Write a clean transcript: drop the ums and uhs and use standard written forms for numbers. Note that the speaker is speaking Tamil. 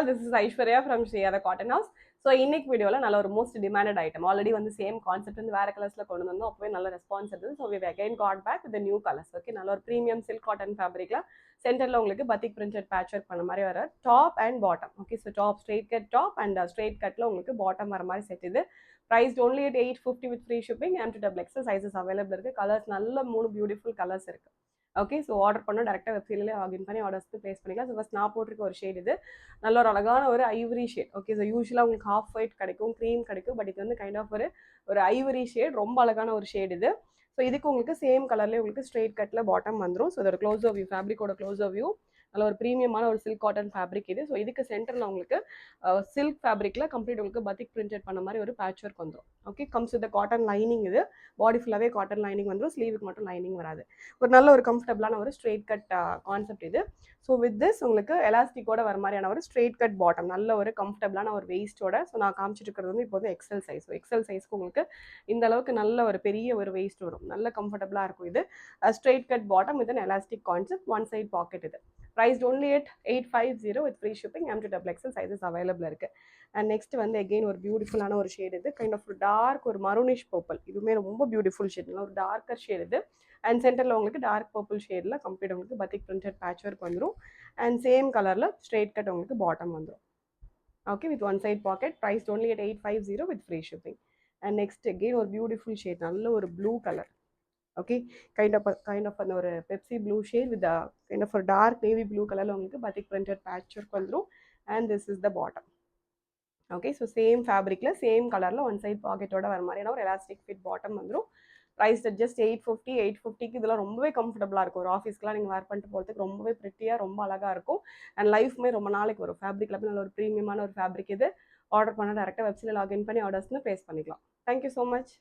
all, this is Aishwarya from Shriyada Cotton House. So இன்னைக்கு வீடியோவில் நல்ல ஒரு மோஸ்ட் டிமாண்டட் ஐட்டம் ஆல்ரெடி வந்து சேம் கான்செப்ட் வந்து வேறு கலர்ஸில் கொண்டு வந்தோம். அப்போவே நல்ல ரெஸ்பான்ஸ் இருந்தது. So we again got back with new colours. Okay, நல்ல ஒரு ப்ரீமியம் சில்க் காட்டன் ஃபேப்ரிக்கில் சென்டரில் உங்களுக்கு பத்திக் பிரிண்டட் பேட்ச் ஒர்க் பண்ண மாதிரி வர top and bottom. Okay, so top straight cut top and straight கட்டில் உங்களுக்கு பாட்டம் வர மாதிரி செட் இது. Price only at 850 with free shipping and XXL sizes available இருக்குது. கலர்ஸ் நல்ல 3 பியூட்டிஃபுல் கலர்ஸ் இருக்குது. ஓகே, ஸோ ஆர்டர் பண்ணால் டேரெக்டாக வெப்சைட்லேயே லாகின் பண்ணி ஆர்டர்ஸ் ப்ளேஸ் பண்ணிக்கலாம். ஸோ ஃபஸ்ட் நான் போட்டிருக்க ஒரு ஷேட் இது நல்ல ஒரு அழகான ஒரு ஐவரி ஷேட். ஓகே, ஸோ யூஸ்வலாக உங்களுக்கு ஹாஃப் ஒயிட் கிடைக்கும், க்ரீம் கிடைக்கும், பட் இது வந்து கைண்ட் ஆஃப் ஒரு ஐவரி ஷேட், ரொம்ப அழகான ஒரு ஷேட் இது. ஸோ இதுக்கு உங்களுக்கு சேம் கலர்லேயே உங்களுக்கு ஸ்ட்ரெயிட் கட்டில் பாட்டம் வந்துடும். ஸோ இதோட க்ளோஸர் வியூ, ஃபேப்ரிக்கோட க்ளோஸர் வியூ நல்ல ஒரு ப்ரீமியமான ஒரு சில்க் காட்டன் ஃபேப்ரிக் இது. ஸோ இதுக்கு சென்டரில் உங்களுக்கு சில்க் ஃபேப்ரிக்கில் கம்ப்ளீட் உங்களுக்கு பத்திக் பிரிண்டட் பண்ண மாதிரி ஒரு பேட்ச் ஒர்க் வந்துடும். Okay, comes with cotton lining இது. பாடி ஃபுல்லாகவே காட்டன் லைனிங் வந்துடும், ஸ்லீவுக்கு மட்டும் லைனிங் வராது. ஒரு நல்ல ஒரு கம்ஃபர்டபுளான ஒரு ஸ்ட்ரெயிட் கட் கான்செப்ட் இது. ஸோ வித் திஸ் உங்களுக்கு எலாஸ்டிக்கோட வர மாதிரியான ஒரு ஸ்ட்ரெயிட் கட் பாட்டம், நல்ல ஒரு கம்ஃபர்டபுளான ஒரு வெயிஸ்டோட. ஸோ நான் காமிச்சிட்டு இருக்கிறது வந்து இப்போ வந்து எக்ஸல் சைஸ். ஸோ எக்ஸல் சைஸ்க்கு உங்களுக்கு இந்த அளவுக்கு நல்ல ஒரு பெரிய ஒரு வெயிஸ்ட் வரும், நல்ல கம்ஃபர்டபுளாக இருக்கும் இது. Straight cut bottom with an elastic concept, one side pocket இது. Priced only at 850 with free shipping and XXL sizes available இருக்கு. அண்ட் நெக்ஸ்ட் வந்து அகெயின் ஒரு பியூட்டிஃபுல்லான ஒரு ஷேட் இது. கைண்ட் ஆஃப் டார்க் ஒரு மரூனிஷ் பர்பிள், இதுவுமே ரொம்ப பியூட்டிஃபுல் ஷேட், ஒரு டார்க்கர் ஷேட் இது. அண்ட் சென்டரில் உங்களுக்கு டார்க் பர்பிள் ஷேடில் கம்ப்ளீட் உங்களுக்கு பத்திக் பிரிண்டட் பேட்ச் ஒர்க் வந்துடும். அண்ட் சேம் கலரில் ஸ்ட்ரெயிட் கட் உங்களுக்கு பாட்டம் வந்துடும். Okay, with one side pocket. Price only at 850 with free shipping. அண்ட் நெக்ஸ்ட் அகெயின் ஒரு பியூட்டிஃபுல் ஷேட், நல்ல ஒரு ப்ளூ கலர். ஓகே, கைண்ட் ஆஃப் அந்த ஒரு Pepsi blue shade with kind of ஒரு டார்க் நேவி ப்ளூ கலரில் உங்களுக்கு பத்திக் பிரிண்டட் பேட்ச் ஒர்க் வந்துடும். And this is the bottom. Okay, so same ஃபேப்ரிக்கில் சேம் கலரில் ஒன் சைட் பாக்கெட்டோட வர மாதிரியான ஒரு எலாஸ்டிக் ஃபிட் பாட்டம் வந்துடும். ப்ரைஸ் ஜஸ்ட் 850க்கு இதெல்லாம் ரொம்பவே கம்ஃபர்டபுளாக இருக்கும். ஒரு ஆஃபீஸ்க்குலாம் நீங்கள் வேர் பண்ணிட்டு போகிறதுக்கு ரொம்பவே ப்ரிட்டியாக ரொம்ப அழகாக இருக்கும். அண்ட் லைஃப்மே ரொம்ப நாளைக்கு வரும். ஃபேப்ரிக்கில் போய் நல்ல ஒரு ப்ரீமியமான ஒரு ஃபேப்ரிக் இது. ஆர்டர் பண்ண டேரெக்டாக வெப்சைட்டில் லாகின் பண்ணி ஆர்டர்ஸ்னு ப்ளேஸ் பண்ணிக்கலாம். Thank you so much.